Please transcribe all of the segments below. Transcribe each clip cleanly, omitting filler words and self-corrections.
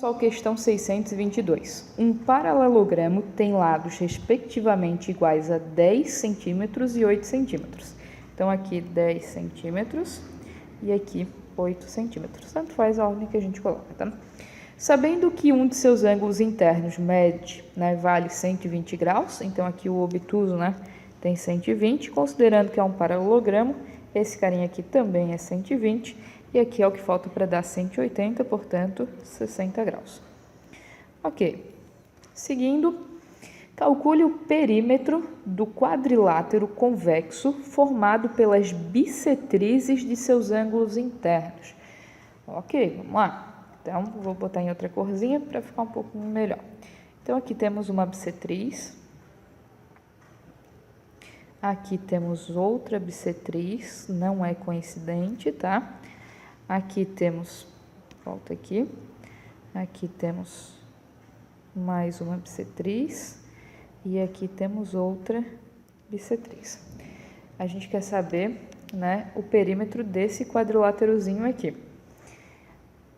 Só questão 622. Um paralelogramo tem lados respectivamente iguais a 10 centímetros e 8 centímetros. Então, aqui 10 centímetros e aqui 8 centímetros. Tanto faz a ordem que a gente coloca, tá? Sabendo que um de seus ângulos internos mede, né, vale 120 graus, então aqui o obtuso, né, tem 120, considerando que é um paralelogramo, esse carinha aqui também é 120, e aqui é o que falta para dar 180, portanto, 60 graus. Ok. Seguindo, calcule o perímetro do quadrilátero convexo formado pelas bissetrizes de seus ângulos internos. Ok, vamos lá. Então, vou botar em outra corzinha para ficar um pouco melhor. Então, aqui temos uma bissetriz. Aqui temos outra bissetriz, não é coincidente, tá? Aqui temos, volta aqui, aqui temos mais uma bissetriz e aqui temos outra bissetriz. A gente quer saber, né, o perímetro desse quadriláterozinho aqui.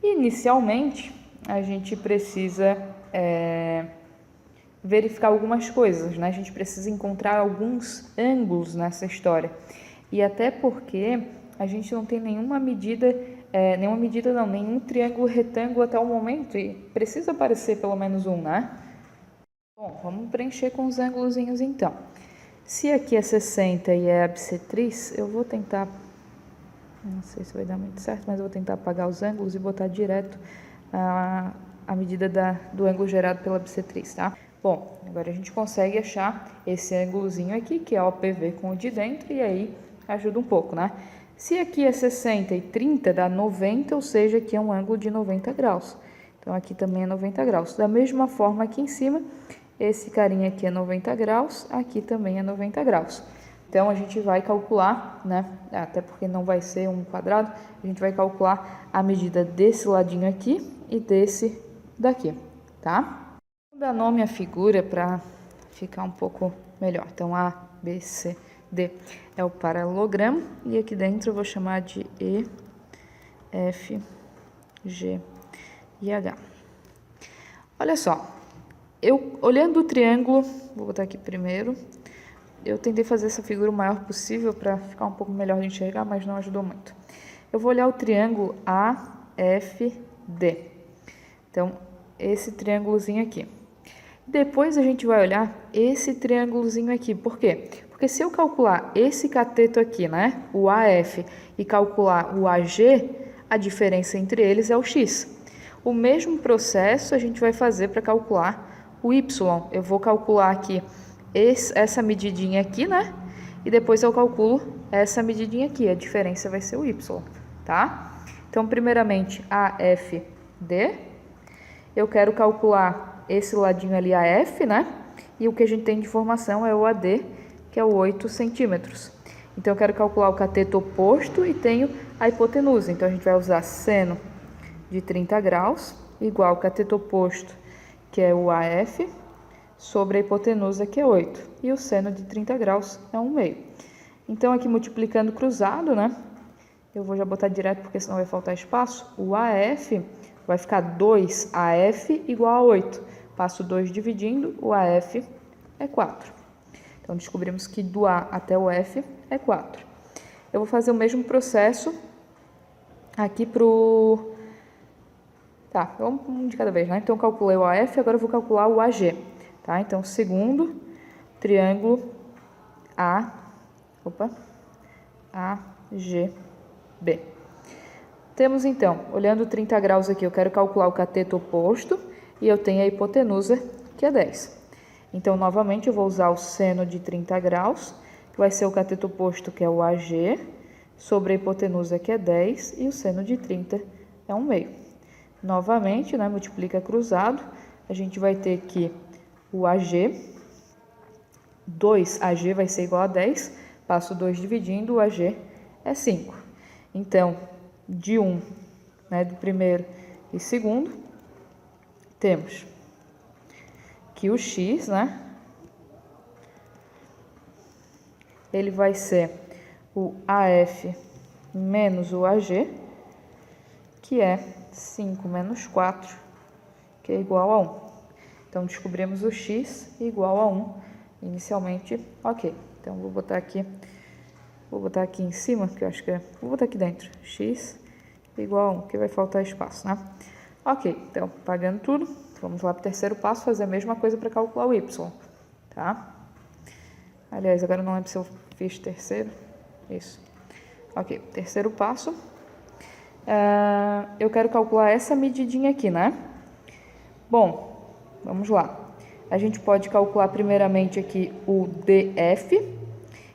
Inicialmente, a gente precisa verificar algumas coisas, né? A gente precisa encontrar alguns ângulos nessa história. E até porque a gente não tem nenhuma medida, nenhum triângulo retângulo até o momento, e precisa aparecer pelo menos um, né? Bom, vamos preencher com os ângulozinhos então. Se aqui é 60 e é a bissetriz, eu vou tentar, não sei se vai dar muito certo, mas eu vou tentar apagar os ângulos e botar direto a medida do ângulo gerado pela bissetriz, tá? Bom, agora a gente consegue achar esse ângulozinho aqui, que é o OPV com o de dentro, e aí ajuda um pouco, né? Se aqui é 60 e 30, dá 90, ou seja, aqui é um ângulo de 90 graus. Então, aqui também é 90 graus. Da mesma forma, aqui em cima, esse carinha aqui é 90 graus, aqui também é 90 graus. Então, a gente vai calcular, né? Até porque não vai ser um quadrado, a gente vai calcular a medida desse ladinho aqui e desse daqui, tá? Vou dar nome à figura para ficar um pouco melhor. Então, A, B, C, D é o paralelogramo, e aqui dentro eu vou chamar de E, F, G e H. Olha só, eu olhando o triângulo, vou botar aqui primeiro, eu tentei fazer essa figura o maior possível para ficar um pouco melhor de enxergar, mas não ajudou muito. Eu vou olhar o triângulo AFD. Então, esse triângulozinho aqui. Depois a gente vai olhar esse triângulozinho aqui. Por quê? Porque se eu calcular esse cateto aqui, né, o AF, e calcular o AG, a diferença entre eles é o X. O mesmo processo a gente vai fazer para calcular o Y. Eu vou calcular aqui essa medidinha aqui, né? E depois eu calculo essa medidinha aqui. A diferença vai ser o Y, tá? Então, primeiramente, AFD. Eu quero calcular esse ladinho ali, AF, né? E o que a gente tem de informação é o AD, que é o 8 centímetros. Então, eu quero calcular o cateto oposto e tenho a hipotenusa. Então, a gente vai usar seno de 30 graus, igual ao cateto oposto, que é o AF, sobre a hipotenusa, que é 8. E o seno de 30 graus é 1/2. Então, aqui multiplicando cruzado, né? Eu vou já botar direto, porque senão vai faltar espaço. O AF vai ficar 2AF igual a 8. Passo 2 dividindo, o AF é 4. Então, descobrimos que do A até o F é 4. Eu vou fazer o mesmo processo aqui para o... Tá, vamos um de cada vez, né? Então, eu calculei o AF, agora eu vou calcular o AG. Tá? Então, segundo triângulo AGB. Temos, então, olhando 30 graus aqui, eu quero calcular o cateto oposto e eu tenho a hipotenusa, que é 10. Então, novamente, eu vou usar o seno de 30 graus, que vai ser o cateto oposto, que é o AG, sobre a hipotenusa, que é 10, e o seno de 30 é 1/2. Novamente, né, multiplica cruzado, a gente vai ter que o AG, 2AG vai ser igual a 10, passo 2 dividindo, o AG é 5. Então, de 1, né, do primeiro e segundo, temos que o X, né, ele vai ser o AF menos o AG, que é 5 menos 4, que é igual a 1. Então, descobrimos o x igual a 1 inicialmente. Ok, então vou botar aqui em cima, que eu acho que vou botar aqui dentro, x igual a 1, que vai faltar espaço, né? Ok, então, pagando tudo, vamos lá para o terceiro passo, fazer a mesma coisa para calcular o y, tá? Aliás, agora não lembro se eu fiz terceiro. Isso. Ok, terceiro passo. Eu quero calcular essa medidinha aqui, né? Bom, vamos lá. A gente pode calcular primeiramente aqui o DF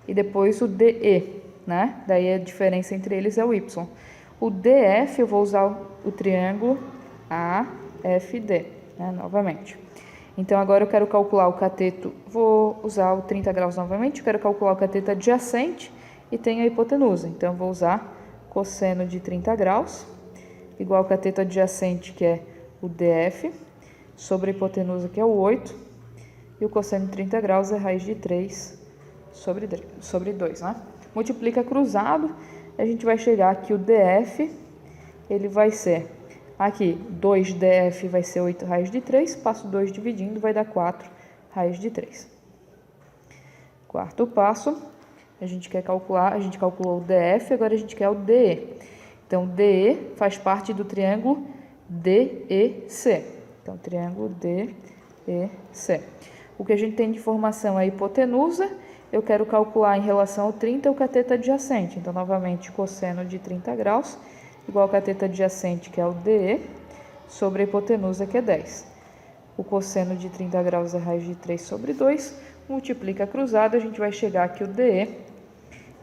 e depois o DE, né? Daí a diferença entre eles é o y. O DF eu vou usar o triângulo AFD, né? Novamente. Então, agora eu quero calcular o cateto, vou usar o 30 graus novamente, eu quero calcular o cateto adjacente e tenho a hipotenusa. Então, eu vou usar cosseno de 30 graus, igual ao cateto adjacente, que é o DF, sobre a hipotenusa, que é o 8, e o cosseno de 30 graus é raiz de 3 sobre 2, né? Multiplica cruzado, a gente vai chegar aqui o DF, ele vai ser... Aqui, 2df vai ser 8 raiz de 3, passo 2 dividindo, vai dar 4 raiz de 3. Quarto passo, a gente calculou o df, agora a gente quer o de. Então, de faz parte do triângulo DEC. Então, triângulo DEC. O que a gente tem de informação é a hipotenusa, eu quero calcular em relação ao 30 o cateto adjacente. Então, novamente, cosseno de 30 graus, igual ao cateto adjacente, que é o DE, sobre a hipotenusa, que é 10. O cosseno de 30 graus é raiz de 3 sobre 2, multiplica cruzado, a gente vai chegar aqui o DE,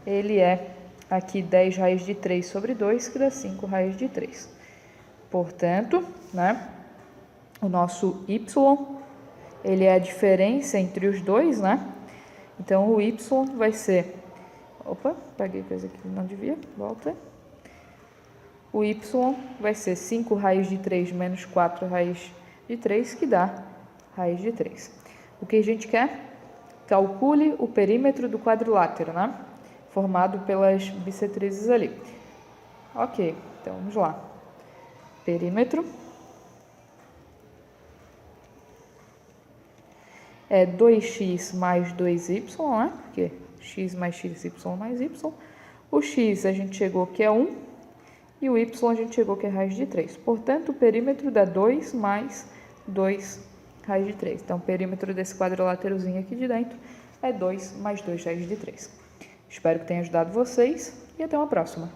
ele é aqui 10 raiz de 3 sobre 2, que dá 5 raiz de 3. Portanto, né, o nosso y, ele é a diferença entre os dois, né? Então, o y vai ser... Opa, peguei coisa que não devia, volta. O y vai ser 5 raiz de 3 menos 4 raiz de 3, que dá raiz de 3. O que a gente quer? Calcule o perímetro do quadrilátero, né? Formado pelas bissetrizes ali. Ok, então vamos lá. Perímetro é 2x mais 2y, né? Porque x mais x, y mais y. O x a gente chegou que é 1. E o y a gente chegou que é raiz de 3. Portanto, o perímetro dá 2 mais 2 raiz de 3. Então, o perímetro desse quadriláterozinho aqui de dentro é 2 mais 2 raiz de 3. Espero que tenha ajudado vocês e até uma próxima.